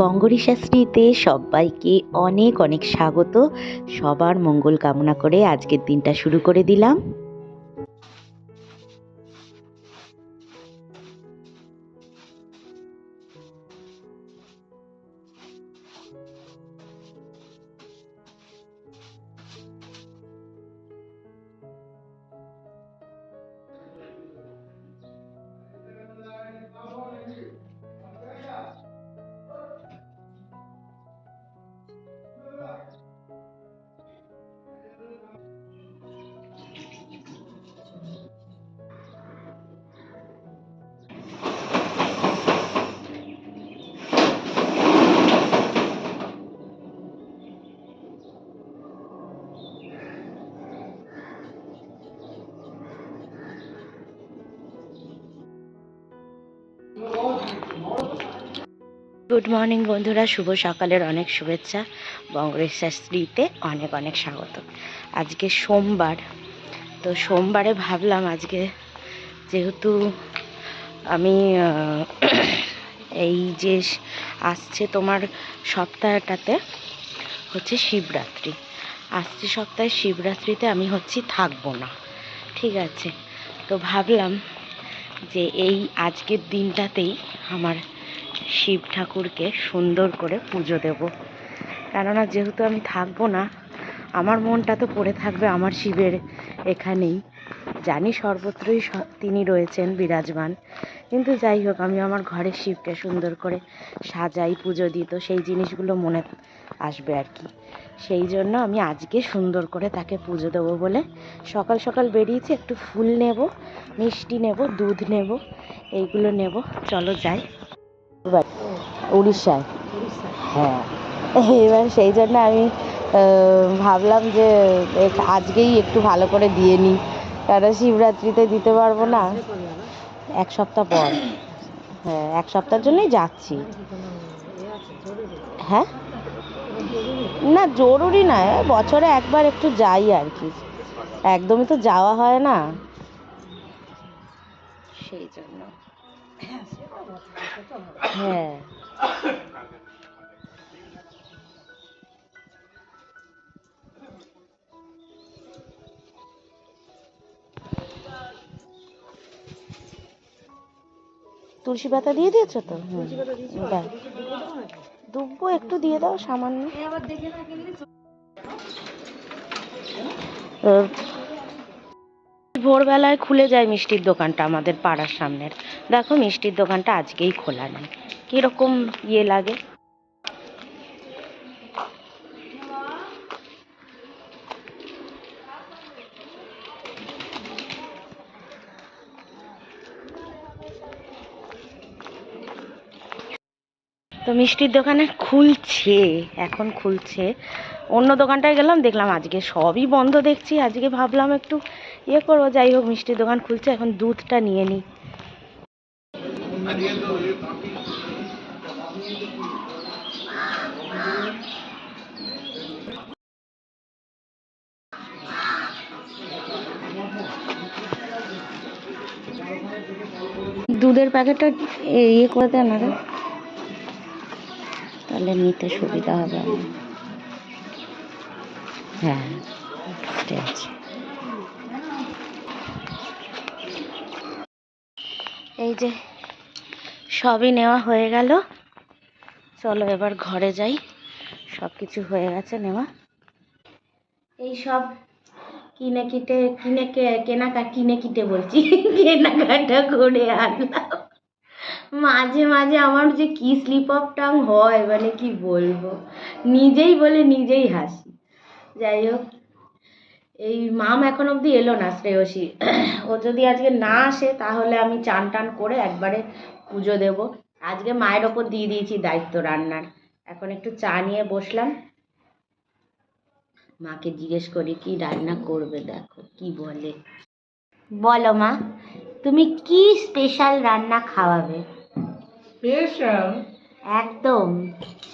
বঙ্গরিশাশ্রীতে সবাইকে অনেক অনেক স্বাগত। সবার মঙ্গল কামনা করে আজকের দিনটা শুরু করে দিলাম। গুড মর্নিং বন্ধুরা, শুভ সকালের অনেক শুভেচ্ছা। বঙ্গরিশাশ্রীতে অনেক অনেক স্বাগত। আজকে সোমবার, তো সোমবারে ভাবলাম আজকে যেহেতু আমি এই যে আসছে তোমার সপ্তাহটাতে হচ্ছে শিবরাত্রি, আসছে সপ্তাহে শিবরাত্রিতে আমি থাকবো না, ঠিক আছে। তো ভাবলাম যে এই আজকের দিনটাতেই আমার শিব ঠাকুরকে সুন্দর করে পুজো দেব। কেননা যেহেতু আমি থাকবো না, আমার মনটা তো পড়ে থাকবে আমার শিবের এখানেই। জানি সর্বত্রই তিনি রয়েছেন বিরাজমান, কিন্তু যাই হোক, আমি আমার ঘরের শিবকে সুন্দর করে সাজাই, পুজো দিই, তো সেই জিনিসগুলো মনে আসবে আর কি। সেই জন্য আমি আজকে সুন্দর করে তাকে পুজো দেবো বলে সকাল সকাল বেরিয়েছি। একটু ফুল নেব, মিষ্টি নেব, দুধ নেব, এইগুলো নেব। চলো যাই। উড়িষ্যায়, হ্যাঁ। এবার সেই জন্য আমি ভাবলাম যে আজকেই একটু ভালো করে দিয়ে নিই, কারণ শিবরাত্রিতে দিতে পারবো না। এক সপ্তাহ পর, হ্যাঁ, এক সপ্তাহের জন্যই যাচ্ছি। হ্যাঁ, না জরুরি নয়, বছরে একবার একটু যাই আর কি, একদমই তো যাওয়া হয় না, সেই জন্য। হ্যাঁ, তুলসী পাতা দিয়ে দিয়েছো তো? দুব্বো একটু দিয়ে দাও সামান্য। ভোরবেলায় খুলে যায় মিষ্টির দোকানটা আমাদের পাড়ার সামনের। দেখো, মিষ্টির দোকানটা আজকেই খোলা নেই, কিরকম ইয়ে লাগে। তো মিষ্টির দোকানে খুলছে, এখন খুলছে। অন্য দোকানটায় গেলাম, দেখলাম আজকে সবই বন্ধ দেখছি। আজকে ভাবলাম একটু ইয়ে করবো, যাই হোক মিষ্টির দোকান খুলছে, এখন দুধটা নিয়ে নিই। দুধের প্যাকেটটা ইয়ে করে দেন না, তাহলে নিতে সুবিধা হবে। হ্যাঁ, ঠিক আছে। এই যে সবই নেওয়া হয়ে গেল, চলো এবার ঘরে যাই। সব কিছু হয়ে গেছে নেওয়া। এই সব কেনাকাটা করে আনলাম। মাঝে মাঝে আমার যে কি স্লিপ অফ টাং হয়, মানে কি বলবো, নিজেই বলে নিজেই হাসি। যাই হোক, এই মাম এখন অবধি এলো না, শ্রেয়সী। ও যদি আজকে না আসে তাহলে আমি চান টান করে একবারে পুজো দেব। আজকে মায়ের ওপর দিয়ে দিয়েছি দায়িত্ব রান্নার। এখন একটু চা নিয়ে বসলাম, মাকে জিজ্ঞেস করি কি রান্না করবে, দেখো কি বলে। বলো মা, তুমি কি স্পেশাল রান্না খাওয়াবে? স্পেশাল একদম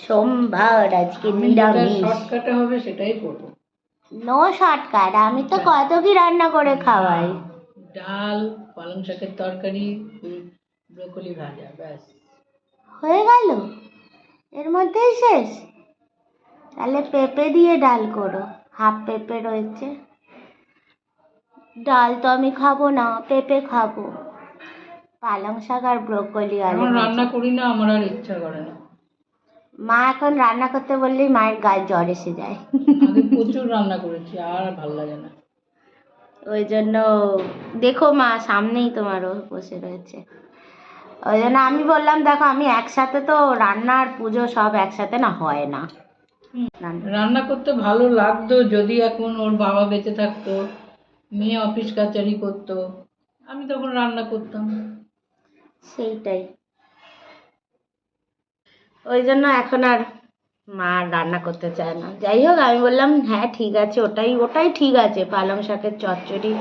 সোমবার, আজকে নিরামিষ। শর্টকাটে হবে সেটাই করবো। নো শর্টকাট, আমি তো কত কি রান্না করে খাওয়াই। ডাল, পালং শাকের তরকারি, ব্রকলি ভাজা, ব্যাস হয়ে গেল। এর মধ্যেই শেষ? তাহলে পেঁপে দিয়ে ডাল করো, হাফ পেঁপে রয়েছে। ডাল তো আমি খাবো না, পেঁপে খাবো। পালং শাক আর ব্রোকলি আলু এখন ভাজা। রান্না করি না, আমার আর ইচ্ছা করে না। মা এখন রান্না করতে বললেই মায়ের গায়ে জ্বর এসে যায়। আগে প্রচুর রান্না করেছি, আর ভাল লাগে না। ওই জন্য দেখো মা সামনেই তোমারও বসে রয়েছে। ওই জন্য আমি বললাম দেখো আমি একসাথে তো রান্না আর পুজো সব একসাথে না হয় না। রান্না করতে ভালো লাগতো যদি এখন ওর বাবা বেঁচে থাকতো, মেয়ে অফিস কাচারি করতো, আমি তখন রান্না করতাম। সেইটাই, ওই জন্য এখন আর মা আর রান্না করতে চায় না। যাই হোক আমি বললাম হ্যাঁ ঠিক আছে, ওটাই ওটাই ঠিক আছে। পালং শাকের চচ্চড়ি,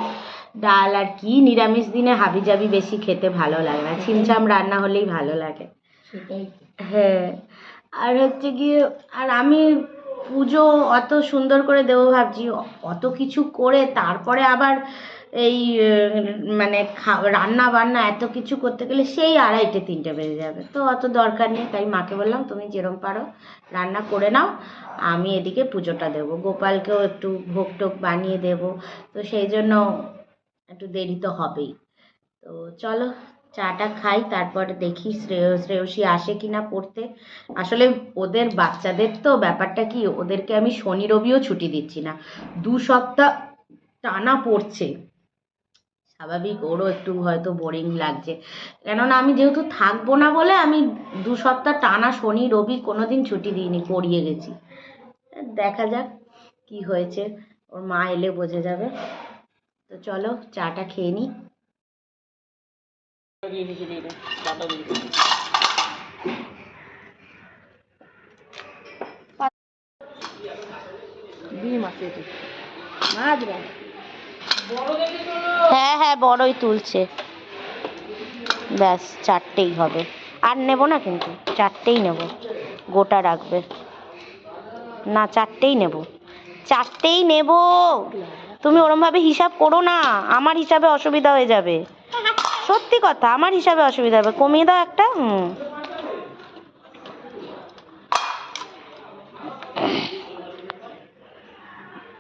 ডাল, আর কি নিরামিষ দিনে হাবিজাবি বেশি খেতে ভালো লাগে না, ছিমছাম রান্না হলেই ভালো লাগে। সেটাই তো। হ্যাঁ, আর হচ্ছে গিয়ে আর আমি পুজো অত সুন্দর করে দেবো ভাবছি, অত কিছু করে তারপরে আবার এই মানে রান্না বান্না এত কিছু করতে গেলে সেই 2:30-3টে বেজে যাবে, তো অত দরকার নেই। তাই মাকে বললাম তুমি যেরম পারো রান্না করে নাও, আমি এদিকে পুজোটা দেবো, গোপালকেও একটু ভোগ টোগ বানিয়ে দেবো, তো সেই জন্য একটু দেরি তো হবেই। তো চলো চাটা খাই, তারপরে দেখি শ্রেয়সী আসে কিনা পড়তে। আসলে ওদের বাচ্চাদের তো ব্যাপারটা কি, ওদেরকে আমি শনি রবিও ছুটি দিচ্ছি না, 2 সপ্তাহ টানা পড়ছে। স্বাভাবিক ওরও একটু হয়তো বোরিং লাগছে, কেননা আমি যেহেতু থাকবো না বলে আমি 2 সপ্তাহ টানা শনি রবি কোনোদিন ছুটি দিইনি, পড়িয়ে গেছি। দেখা যাক কি হয়েছে, ওর মা এলে বোঝা যাবে। তো চলো চাটা খেয়ে নিই। হ্যাঁ হ্যাঁ বড়ই তুলছে, ব্যাস 4টেই হবে, আর নেব না, কিন্তু 4টেই নেব, গোটা রাখবে না, 4টেই নেব, 4টেই নেব। তুমি ওরমভাবে হিসাব করো না, আমার হিসাবে অসুবিধা হয়ে যাবে, সত্যি কথা, আমার হিসাবে অসুবিধা হবে, কমিয়ে দাও একটা।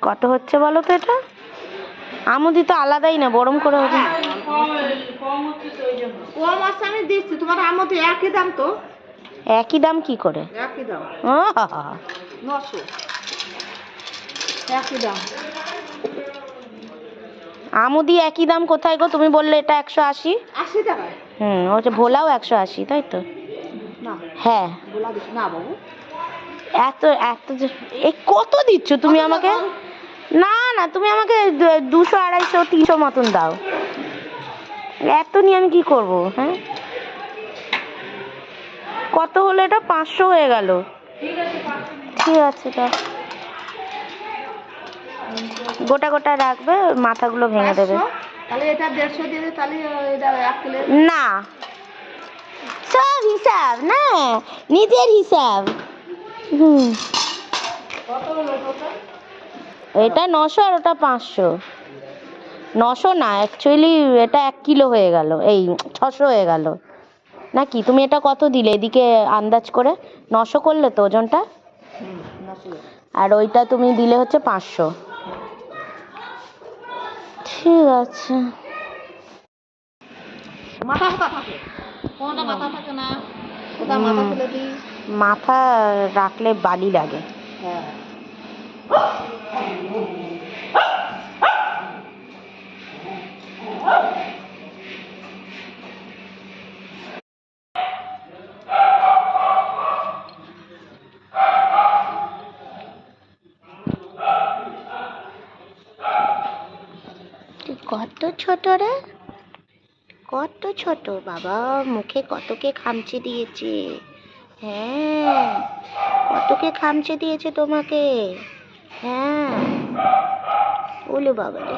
কত হচ্ছে বলো তো এটা? আমুদি তো আলাদাই না, গরম করে হবে। কম আছে আমি দিচ্ছি, তোমার আমতে একই দাম তো। একই দাম কি করে? একই দাম, আহা! 900 একই দাম। আমুদি একই দাম কোথায় গো? তুমি বললে এটা 180। 80 টাকায়। ওটা ভোলাও 180, তাই তো? না হ্যাঁ, বলা দিস না বাবু। এত এত এই কত দিচ্ছ তুমি আমাকে? না না, তুমি আমাকে 200, 250, 300 মতন দাও, এত নিয়ে আমি কি করব? হ্যাঁ, কত হলো এটা? 500 হয়ে গেল। ঠিক আছে, দাও, গোটা গোটা রাখবে, মাথাগুলো ভেঙে দেবে। তাহলে এটা 150 দিয়ে দে, তাহলে এটা 1 কিলো। না, সব হিসাব না, নিজের হিসাব। কত হলো টোটাল? এটা 900 আর ওটা 500। 900 না, অ্যাকচুয়ালি এটা 1 কিলো হয়ে গেল, এই 600 হয়ে গেল নাকি? তুমি এটা কত দিলে এদিকে আন্দাজ করে? 900 করলে তো ওজনটা, আর ওইটা তুমি দিলে হচ্ছে 500। ঠিক আছে, মাথা কোথা থাকে? কোনটা মাথা থাকে না? ওটা মাথা ফেলে দিই। মাথা রাখলে বালি লাগে। হ্যাঁ, কত ছোট রে, কত ছোট বাবা, মুখে কতকে খামচে দিয়েছে। হ্যাঁ, কতকে খামচে দিয়েছে তোমাকে। হ্যাঁ, ওলে বাবা রে।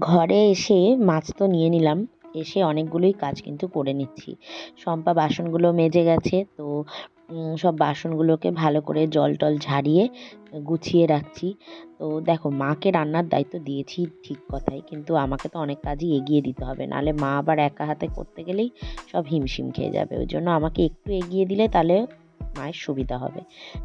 ঘরে এসে মাছ তো নিয়ে নিলাম, এসে অনেকগুলোই কাজ কিন্তু করে নিচ্ছি। শম্পা বাসনগুলো মেজে গেছে, তো সব বাসনগুলোকে ভালো করে জল টল ঝাড়িয়ে গুছিয়ে রাখছি। তো দেখো, মাকে রান্নার দায়িত্ব দিয়েছি ঠিক কথাই, কিন্তু আমাকে তো অনেক কাজই এগিয়ে দিতে হবে, নাহলে মা আবার একা হাতে করতে গেলেই সব হিমশিম খেয়ে যাবে। ওই জন্য আমাকে একটু এগিয়ে দিলে তাহলে মায়ের সুবিধা হবে।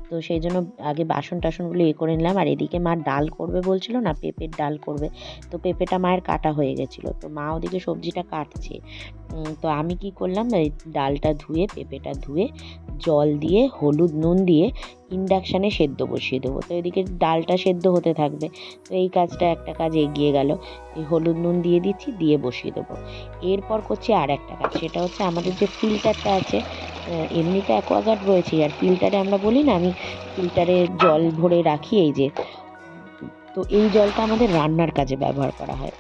তো সেই জন্য আগে বাসন টাসনগুলো করে নিলাম। আর এদিকে মা ডাল করবে বলছিল না, পেঁপের ডাল করবে। তো পেঁপেটা মায়ের কাটা হয়ে গেছিলো, তো মা ওদিকে সবজিটা কাটছে। তো আমি কি করলাম, এই ডালটা ধুয়ে পেঁপেটা ধুয়ে জল দিয়ে হলুদ নুন দিয়ে ইন্ডাকশানে সেদ্ধ বসিয়ে দেবো। তো এদিকে ডালটা সেদ্ধ হতে থাকবে, তো এই কাজটা একটা কাজ এগিয়ে গেল। এই হলুদ নুন দিয়ে দিচ্ছি, দিয়ে বসিয়ে দেবো। এরপর করছি আর একটা কাজ, সেটা হচ্ছে আমাদের যে ফিল্টারটা আছে, এমনিতে অ্যাকোয়াগার্ড রয়েছে, আর ফিল্টারে আমরা বলি না, আমি ফিল্টারে জল ভরে রাখি এই যে। তো এই জলটা আমাদের রান্নার কাজে ব্যবহার করা হয়।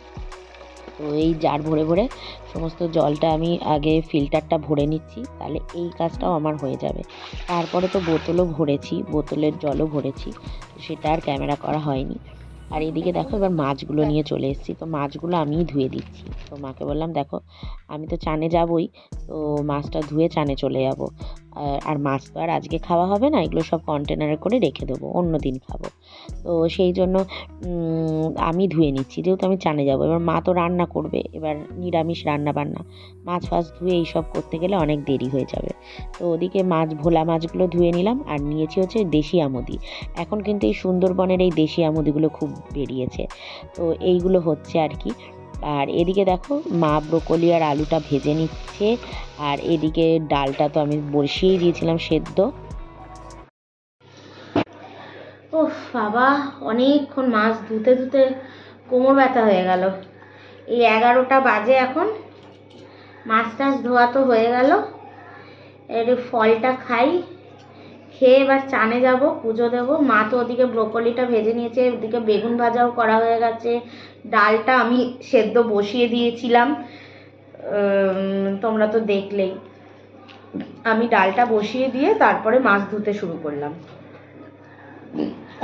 তো এই জার ভরে ভরে সমস্ত জলটা আমি আগে ফিল্টারটা ভরে নিচ্ছি, তাহলে এই কাজটাও আমার হয়ে যাবে। তারপরে তো বোতলও ভরেছি, বোতলের জলও ভরেছি, সেটা আর ক্যামেরা করা হয়নি। আর এদিকে দেখো, এবার মাছগুলো নিয়ে চলে এসেছি। তো মাছগুলো আমিই ধুয়ে দিচ্ছি। তো মাকে বললাম, দেখো আমি তো চানে যাবই, তো মাছটা ধুয়ে চানে চলে যাব। আর মাছ তো আর আজকে খাওয়া হবে না, এগুলো সব কন্টেনারে করে রেখে দেবো, অন্য দিন খাবো। তো সেই জন্য আমি ধুয়ে নিচ্ছি, যেহেতু আমি চানে যাব। এবার মা তো রান্না করবে, এবার নিরামিষ রান্না বান্না, মাছ ফাছ ধুয়ে এইসব করতে গেলে অনেক দেরি হয়ে যাবে। তো ওদিকে ভোলা মাছগুলো ধুয়ে নিলাম। আর নিয়েছি হচ্ছে দেশি আমুদি। এখন কিন্তু এই সুন্দরবনের এই দেশি আমুদিগুলো খুব বেরিয়েছে, তো এইগুলো হচ্ছে আর কি। আর এদিকে দেখো, মা ব্রোকলি আর আলুটা ভেজে নিচ্ছে। আর এদিকে ডালটা তো আমি বসিয়েই দিয়েছিলাম সেদ্ধ। ও বাবা, অনেকক্ষণ মাছ ধুতে ধুতে কোমর ব্যথা হয়ে গেল। এই 11টা বাজে এখন, মাছ টাছ ধোয়া তো হয়ে গেল। এর ফলটা খাই, খেয়ে এবার চানে যাব, পুজো দেবো। মা তো ওদিকে ব্রোকলিটা ভেজে নিয়েছে, ওদিকে বেগুন ভাজাও করা হয়ে গেছে। ডালটা আমি সেদ্ধ বসিয়ে দিয়েছিলাম, তোমরা তো দেখলেই। আমি ডালটা বসিয়ে দিয়ে তারপরে মাছ ধুতে শুরু করলাম।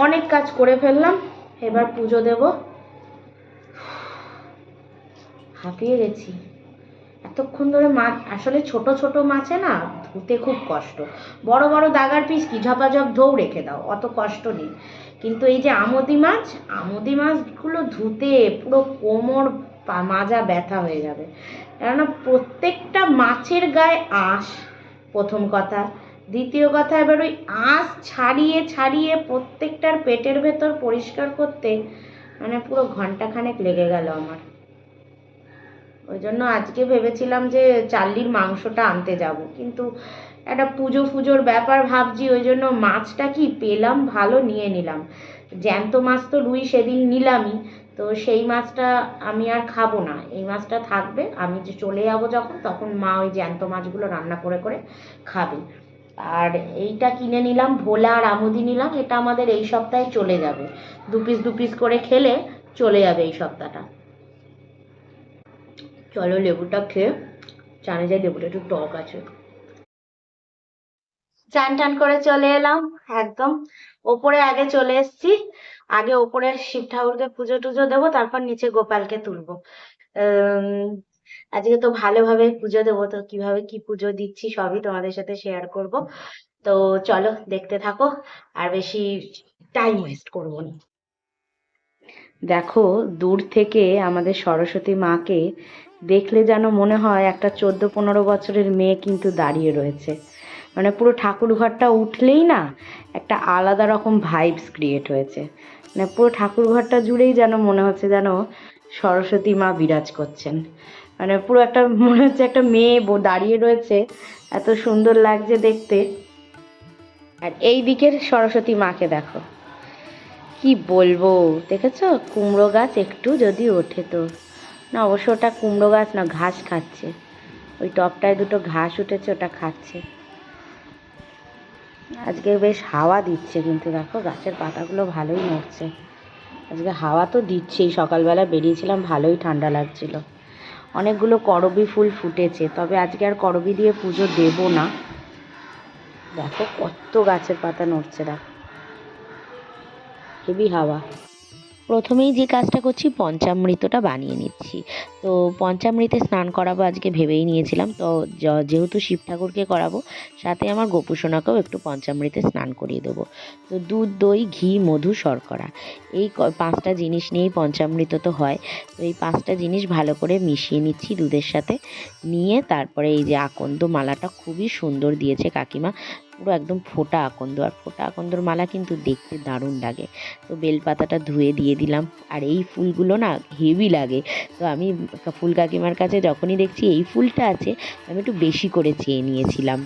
অনেক কাজ করে ফেললাম, এবার পুজো দেব। হাঁপিয়ে গেছি এতক্ষণ ধরে। মাছ আসলে ছোট ছোট মাছে না ধুতে খুব কষ্ট। বড় বড় দাগার পিস কি ঝপাঝপ ধোও রেখে দাও, অত কষ্ট নেই। কিন্তু এই যে আমুদি মাছগুলো ধুতে পুরো কোমর মাজা ব্যথা হয়ে যাবে। কেননা প্রত্যেকটা মাছের গায়ে আঁশ, প্রথম কথা। দ্বিতীয় কথা, এবার ওই আঁশ ছাড়িয়ে ছাড়িয়ে প্রত্যেকটার পেটের ভেতর পরিষ্কার করতে মানে পুরো ঘন্টাখানেক লেগে গেল আমার। ওই জন্য আজকে ভেবেছিলাম যে চাল্লির মাংসটা আনতে যাব, কিন্তু একটা পুজো ফুজোর ব্যাপার ভাবছি, ওই জন্য মাছটা কি পেলাম ভালো নিয়ে নিলাম। জ্যান্ত মাছ তো রুই সেদিন নিলামই, তো সেই মাছটা আমি আর খাবো না, এই মাছটা থাকবে। আমি যে চলে যাবো যখন, তখন মা ওই জ্যান্ত মাছগুলো রান্না করে করে খাবে। আর এইটা কিনে নিলাম, ভোলা আর আমুদি নিলাম, এটা আমাদের এই সপ্তাহে চলে যাবে। দু পিস করে খেলে চলে যাবে এই সপ্তাহটা। চলো লেবুটা খেয়ে চানে যাই, লেবুটা একটু টক আছে। চান টান করে চলে এলাম, একদম ওপরে আগে চলে এসেছি। আগে ওপরে শিব ঠাকুরকে পুজো টুজো দেবো, তারপর নিচে গোপালকে তুলবো। আজকে তো ভালোভাবে পুজো দেবো, তো কিভাবে কি পুজো দিচ্ছি সবই তোমাদের সাথে শেয়ার করব। তো চলো দেখতে থাকো, আর বেশি টাইম ওয়েস্ট করবো না। দেখো, দূর থেকে আমাদের সরস্বতী মাকে দেখলে যেন মনে হয় একটা 14-15 বছরের মেয়ে কিন্তু দাঁড়িয়ে রয়েছে। মানে পুরো ঠাকুর ঘরটা উঠলেই না একটা আলাদা রকম ভাইবস ক্রিয়েট হয়েছে। মানে পুরো ঠাকুর ঘরটা জুড়েই যেন মনে হচ্ছে যেন সরস্বতী মা বিরাজ করছেন। মানে পুরো একটা মনে হচ্ছে একটা মেয়ে দাঁড়িয়ে রয়েছে, এত সুন্দর লাগছে দেখতে। আর এই দিকের সরস্বতী মাকে দেখো, কি বলবো, দেখেছো কুমড়ো গাছ একটু যদি ওঠে তো। না, অবশ্য ওটা কুমড়ো গাছ না, ঘাস খাচ্ছে। ওই টবটায় দুটো ঘাস উঠেছে, ওটা খাচ্ছে। আজকে বেশ হাওয়া দিচ্ছে, কিন্তু দেখো গাছের পাতাগুলো ভালোই নড়ছে। আজকে হাওয়া তো দিচ্ছেই, সকালবেলা বেরিয়েছিলাম ভালোই ঠান্ডা লাগছিল। অনেকগুলো করবী ফুল ফুটেছে, তবে আজকে আর করবী দিয়ে পুজো দেব না। দেখো কত গাছের পাতা নড়ছে, দেখো হেভি হাওয়া। প্রথমেই যে কাজটা করছি, পঞ্চামৃতটা বানিয়ে নিচ্ছি। তো পঞ্চামৃতে স্নান করাবো আজকে ভেবেই নিয়েছিলাম। তো যেহেতু শিব ঠাকুরকে করাবো, সাথে আমার গোপু সোনাকেও একটু পঞ্চামৃতে স্নান করিয়ে দেবো। তো দুধ, দই, ঘি, মধু, শর্করা, এই 5টা জিনিস নিয়েই পঞ্চামৃত তো হয়। তো এই 5টা জিনিস ভালো করে মিশিয়ে নিচ্ছি দুধের সাথে। নিয়ে তারপরে এই যে আকন্দ মালাটা খুবই সুন্দর দিয়েছে কাকিমা, পুরো একদম ফোটা আকন্দ। আর ফোটা আকন্দর মালা কিন্তু দেখতে দারুণ লাগে। তো বেলপাতাটা ধুয়ে দিয়ে দিলাম। আর এই ফুলগুলো না হেভি লাগে। তো আমি ফুল কাকিমার কাছে যখনই দেখছি এই ফুলটা আছে, আমি একটু বেশি করে চেয়ে নিয়েছিলাম।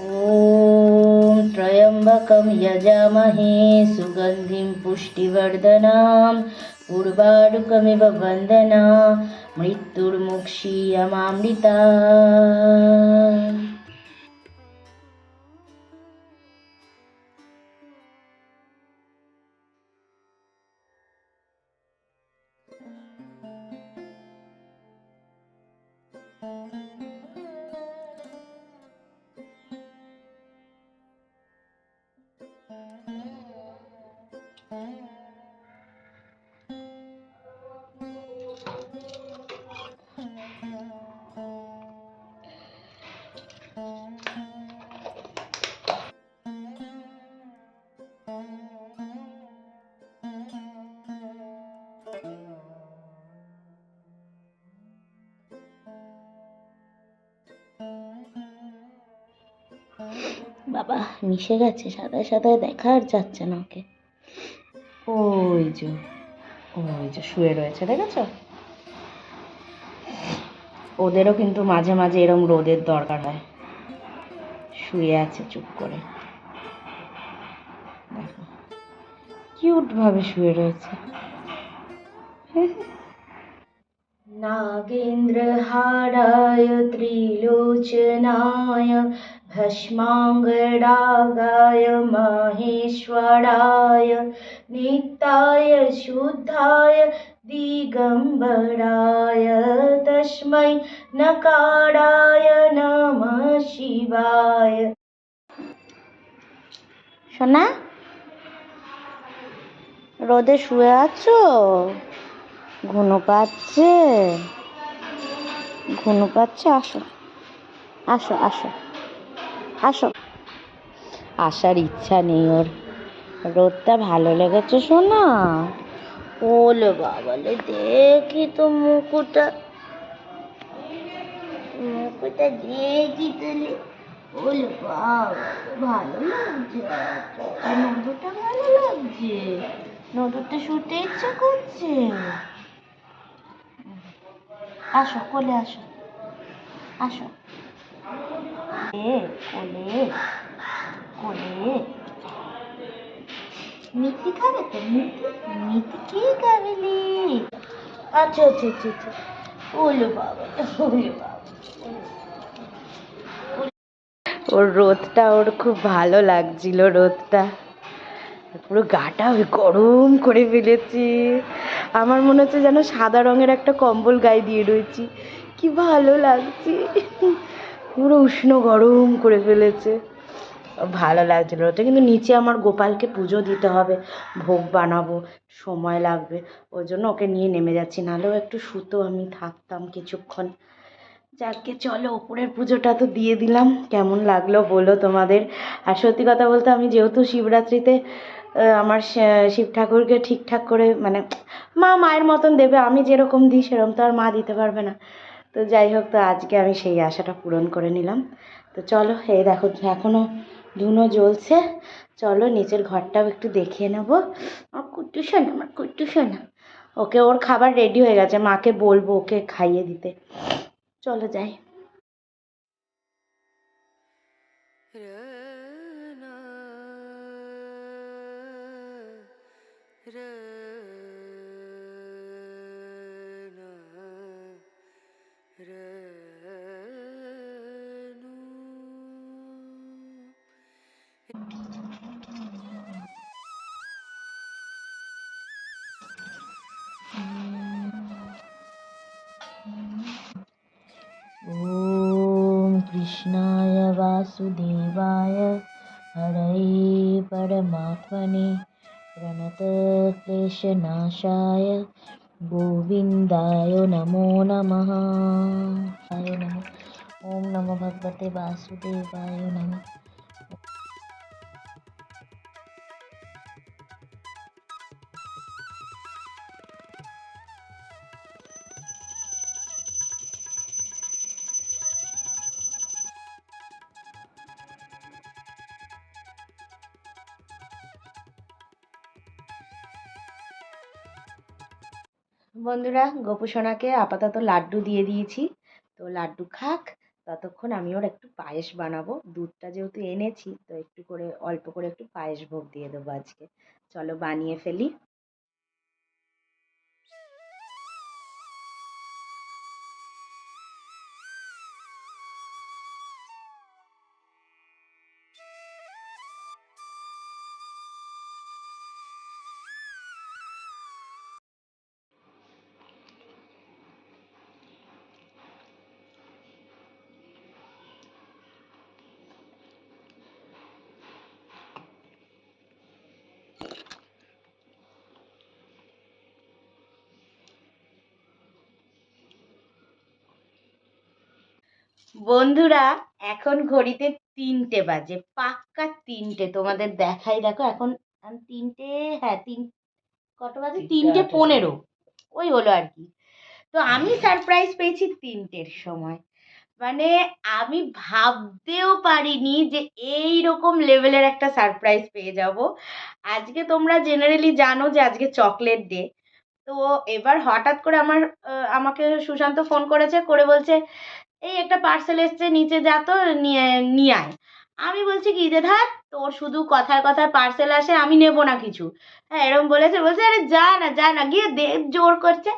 ওম ত্রয়ম্বকম যজামহে সুগন্ধিম পুষ্টিবর্ধনম উর্বারুকমিব বন্দনা মৃত্যুর্মুক্ষীয়মামৃতা। বাবা মিশে গেছে, সাদায় সাদায় দেখা আর যাচ্ছে না ওকে। ওই যে ওই যে শুয়ে রয়েছে, দেখেছো? ওদেরও কিন্তু মাঝে মাঝে এরম রোদের দরকার হয়। শুয়ে আছে চুপ করে, দেখো কিউট ভাবে শুয়ে রয়েছে। নাগেন্দ্রহারায় ত্রিলোচনায় ভস্মাঙ্গরাগায় মহেশ্বরায় নিত্যায় শুদ্ধায় দিগম্বরায় তস্मै নকারায় নমঃ শিবায়। সোনা, রোদে শুয়ে আছো? ঘুনো পাচ্ছে? ঘুনো পাচ্ছে? আসো আসো আসো আসো। আসার ইচ্ছা নেই ওর। রোদটা ভালো লেগেছে সোনা? ওলে বাবালে, দেখি তো মুকুটা, মুকুটা দেখি তাহলে। ওলে বাবা, ভালো লাগছে। নদুরটা ভালো লাগছে। নদুরটা শুতে ইচ্ছে করছে। আসো কোলে আসো, আসো কোলে কোলে। মিষ্টি খাবে তো? মিষ্টি, মিষ্টি কি খাবেলি? আচ্ছা আচ্ছা আচ্ছা আচ্ছা। ওলে বাবা, ওলে বাবা। ওর রোদটা ওর খুব ভালো লাগছিল। রোদটা পুরো গাটা ওই গরম করে ফেলেছি। আমার মনে হচ্ছে যেন সাদা রঙের একটা কম্বল গায়ে দিয়ে রয়েছি, কি ভালো লাগছে। পুরো উষ্ণ গরম করে ফেলেছে, ভালো লাগছিল ওটা। কিন্তু নিচে আমার গোপালকে পুজো দিতে হবে, ভোগ বানাবো, সময় লাগবে। ওই জন্য ওকে নিয়ে নেমে যাচ্ছি, নাহলেও একটু শুতো, আমি থাকতাম কিছুক্ষণ। যাকে চলো, ওপরের পুজোটা তো দিয়ে দিলাম। কেমন লাগলো বলো তোমাদের। আর সত্যি কথা বলতে, আমি যেহেতু শিবরাত্রিতে আমার শিব ঠাকুরকে ঠিকঠাক করে, মানে মা মায়ের মতন দেবে, আমি যেরকম দিই সেরকম তো আর মা দিতে পারবে না। তো যাই হোক, তো আজকে আমি সেই আশাটা পূরণ করে নিলাম। তো চলো, এই দেখো এখনও ধুনো জ্বলছে। চলো নিচের ঘরটাও একটু দেখিয়ে নেবো। আমার কুট্টু সোনা, আমার কুট্টু সোনা। ওকে, ওর খাবার রেডি হয়ে গেছে, মাকে বলবো ওকে খাইয়ে দিতে। চলো যাই। ओम कृष्णाय वासुदेवाय हरये परमात्मने प्रणतक्लेशनाशाय गोविन्दाय नमो नमः। ॐ नमो भगवते वासुदेवाय नमः। বন্ধুরা, গোপু সোনাকে আপাতত লাড্ডু দিয়ে দিয়েছি, তো লাড্ডু খাক। ততক্ষণ আমি ওর একটু পায়েস বানাবো। দুধটা যেহেতু এনেছি, তো একটু করে অল্প করে একটু পায়েস ভোগ দিয়ে দেবো আজকে। চলো বানিয়ে ফেলি। বন্ধুরা, এখন ঘড়িতে 3টে বাজে, পাক্কা 3টে। তোমাদের দেখাই, দেখো এখন 3টে, হ্যাঁ কত বাজে, 3টে 15, ওই হলো আর কি। তো আমি সারপ্রাইজ পেয়েছি 3টের সময়। মানে আমি ভাবতেও পারিনি যে এই রকম লেভেলের একটা সারপ্রাইজ পেয়ে যাব আজকে। তোমরা জেনারেলি জানো যে আজকে চকলেট ডে। তো এবার হঠাৎ করে আমাকে সুশান্ত ফোন করেছে, করে বলছে এই একটা পার্সেল এসছে, নিচে যা তো নিয়ে নিয়ে আয়। আমি বলছি কি যে ধাত, তোর শুধু কথায় কথায় পার্সেল আসে, আমি নেব না কিছু। হ্যাঁ, এরকম বলেছে। বলছে আরে যা না গিয়ে দে, জোর করছে।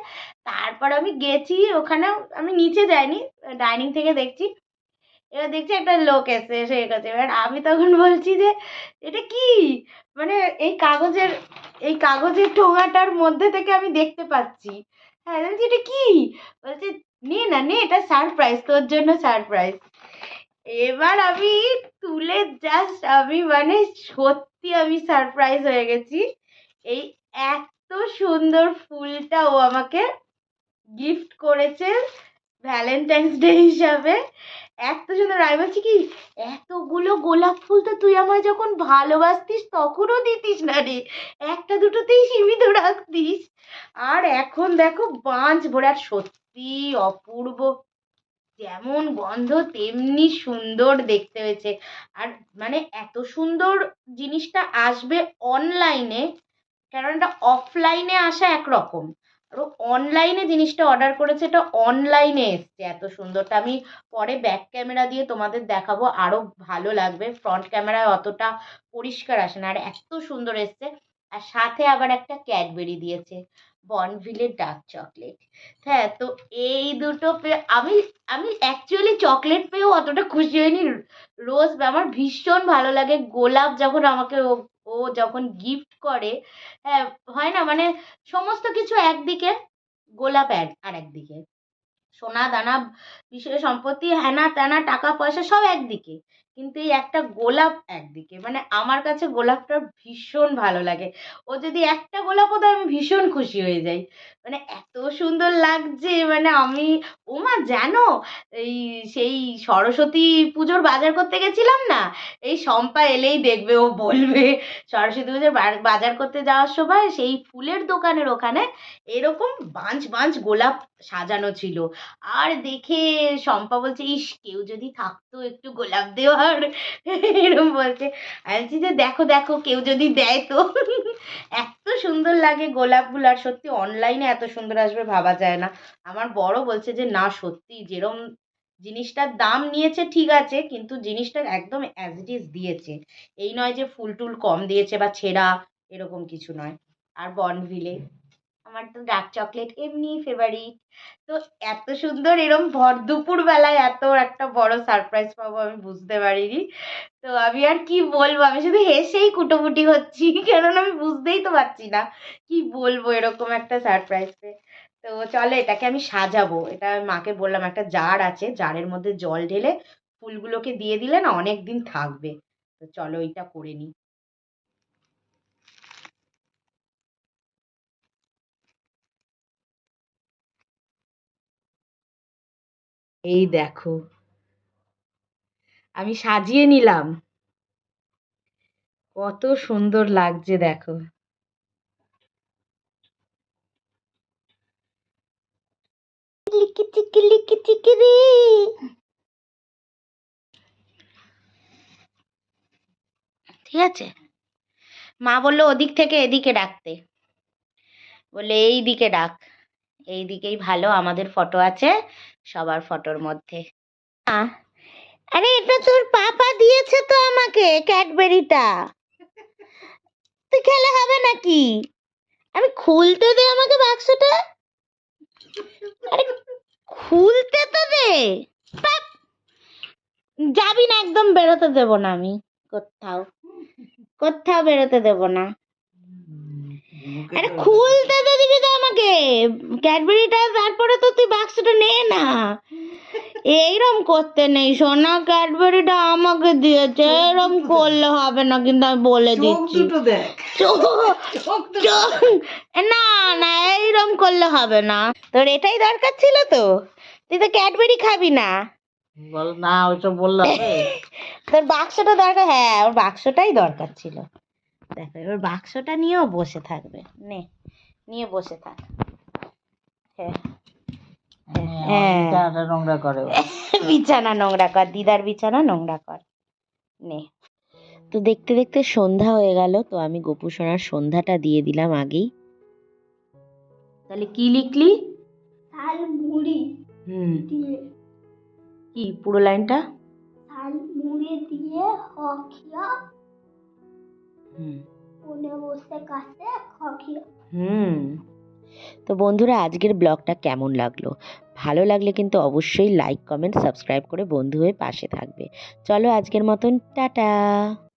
তারপর আমি গেছি ওখানে, আমি নিচে যাইনি, ডাইনিং থেকে দেখছি। এবার দেখছি একটা লোক এসে এসে কাছে। এবার আমি তখন বলছি যে এটা কি, মানে এই কাগজের ঠোঙাটার মধ্যে থেকে আমি দেখতে পাচ্ছি। হ্যাঁ, বলছি এটা কি। বলছে নে না নে, এটা সারপ্রাইজ, তোর জন্য সারপ্রাইজ। এবার আমি তুলে জাস্ট, আমি মানে সত্যি আমি সারপ্রাইজ হয়ে গেছি। এই এত সুন্দর ফুলটা ও আমাকে গিফট করেছে ভ্যালেন্টাইন্স ডে হিসাবে। এত সুন্দর। আমি বলছি কি, এতগুলো গোলাপ ফুল তো তুই আমায় যখন ভালোবাসতিস তখনও দিতিস না রে, একটা দুটোতেই সীমিত রাখতিস। আর এখন দেখো বাঁচ ভরে। আর সত্যি অপূর্ব, যেমন গন্ধ তেমনি সুন্দর দেখতে হয়েছে। আর মানে এত সুন্দর জিনিসটা আসবে অনলাইনে, কারণ এটা অফলাইনে আসা একরকম, আর অনলাইনে জিনিসটা অর্ডার করেছে, এটা অনলাইনে এসছে এত সুন্দরটা। আমি পরে ব্যাক ক্যামেরা দিয়ে তোমাদের দেখাবো, আরো ভালো লাগবে। ফ্রন্ট ক্যামেরায় অতটা পরিষ্কার আসে না, আর এত সুন্দর এসছে। আর সাথে আবার একটা ক্যাডবেরি দিয়েছে, বর্নভিলের ডার্ক চকলেট। হ্যাঁ, তো এই দুটো পেয়ে আমি আমি অ্যাকচুয়ালি চকলেট পেয়েও অতটা খুশি হইনি। রোজ আমার ভীষণ ভালো লাগে। গোলাপ যখন আমাকে ও যখন গিফট করে, হ্যাঁ, হয় না মানে সমস্ত কিছু একদিকে, গোলাপ আর একদিকে, সোনা দানা বিষয় সম্পত্তি হেনা তেনা টাকা পয়সা সব একদিকে, কিন্তু এই একটা গোলাপ একদিকে। মানে আমার কাছে গোলাপটা ভীষণ ভালো লাগে। ও যদি একটা গোলাপও দেয় আমি ভীষণ খুশি হয়ে যাই। মানে এত সুন্দর লাগছে। মানে আমি, ওমা জানো, এই সেই সরস্বতী পুজোর বাজার করতে গেছিলাম না, এই শম্পা এলেই দেখবে ও বলবে, সরস্বতী পুজোর বাজার করতে যাওয়ার সময় সেই ফুলের দোকানের ওখানে এরকম বাঞ্চ বাঞ্চ গোলাপ সাজানো ছিল। আর দেখে শম্পা বলছে, ইস কেউ যদি থাকতো একটু গোলাপ দেওয়ার, এরকম বলছে। আমি বলছি যে দেখো দেখো কেউ যদি দেয় তো। এত সুন্দর লাগে গোলাপগুলো। আর সত্যি অনলাইনে এত সুন্দর আসবে ভাবা যায় না। আমার বড় বলছে যে না সত্যি, যেরম জিনিসটার দাম নিয়েছে ঠিক আছে, কিন্তু জিনিসটা একদম অ্যাজ ইট ইজ দিয়েছে। এই নয় যে ফুল টুল কম দিয়েছে বা ছেঁড়া, এরকম কিছু নয়। আর বর্নভিলে, আমার তো ডার্ক চকলেট এমনি ফেভারিট। তো এত সুন্দর এরম ভর দুপুর বেলায় এত একটা বড় সারপ্রাইজ পাবো আমি বুঝতে পারিনি। তো আমি আর কি বলবো, আমি শুধু হেসেই কুটোপুটি হচ্ছি, কেননা আমি বুঝতেই তো পারছি না কি বলবো এরকম একটা সারপ্রাইজ পেয়ে। তো চলো এটাকে আমি সাজাবো। এটা আমি মাকে বললাম, একটা জার আছে, জারের মধ্যে জল ঢেলে ফুলগুলোকে দিয়ে দিলে না অনেক দিন থাকবে। তো চলো এটা করে নিই। এই দেখো আমি সাজিয়ে নিলাম, কত সুন্দর লাগছে দেখো। লিকি চিকি লিকি চিকি রে। ঠিক আছে, মা বললো ওদিক থেকে এদিকে ডাকতে, বলে এই দিকে ডাক, এই দিকেই ভালো, আমাদের ফটো আছে সবার ফটোর মধ্যে। আরে এটা তোর পাপা দিয়েছে তো আমাকে ক্যাডবেরিটা, তুই খেলে হবে নাকি? আমি খুলতে দে আমাকে বাক্সটা, আরে খুলতে তো দে। পাপ, যাবি না একদম, বেরোতে দেবো না আমি, কোথাও কোথাও বেরোতে দেবো না। আরে খুলতে তো দিবি তো আমাকে ক্যাডবেরিটা, তারপরে তো তুই বাক্সটা নে না। এইরম করতে নেই সোনা, ক্যাডবেরিটা আমাকে দিয়েছে, এরম করলে হবে না কিন্তু, আমি বলে দিচ্ছি। না না, এইরম করলে হবে না, তোর এটাই দরকার ছিল তো, তুই তো ক্যাডবেরি খাবি না। বল না, ওইসব বললে হবে? তোর বাক্সটা দরকার, হ্যাঁ ওর বাক্সটাই দরকার ছিল। দেখো এবার বাক্সটা নিয়েও বসে থাকবে, নে নিয়ে বসে থাক। হ্যাঁ বিছানাটা নোংরা করে, বিছানা নোংরা কর, দিদার বিছানা নোংরা কর, নে। তো দেখতে দেখতে সন্ধ্যা হয়ে গেল, তো আমি গোপু সোনার সন্ধ্যাটা দিয়ে দিলাম আগেই। তাহলে কি লিখলি? ঝালমুড়ি দিয়ে, কি পুরো লাইনটা? ঝালমুড়ি দিয়ে হকিয়া কোণে বসে কাছে হকিয়া। তো বন্ধুরা আজকের ব্লগটা কেমন লাগলো? ভালো লাগলে কিন্তু অবশ্যই লাইক কমেন্ট সাবস্ক্রাইব করে বন্ধু হয়ে পাশে থাকবে। চলো আজকের মতন টাটা।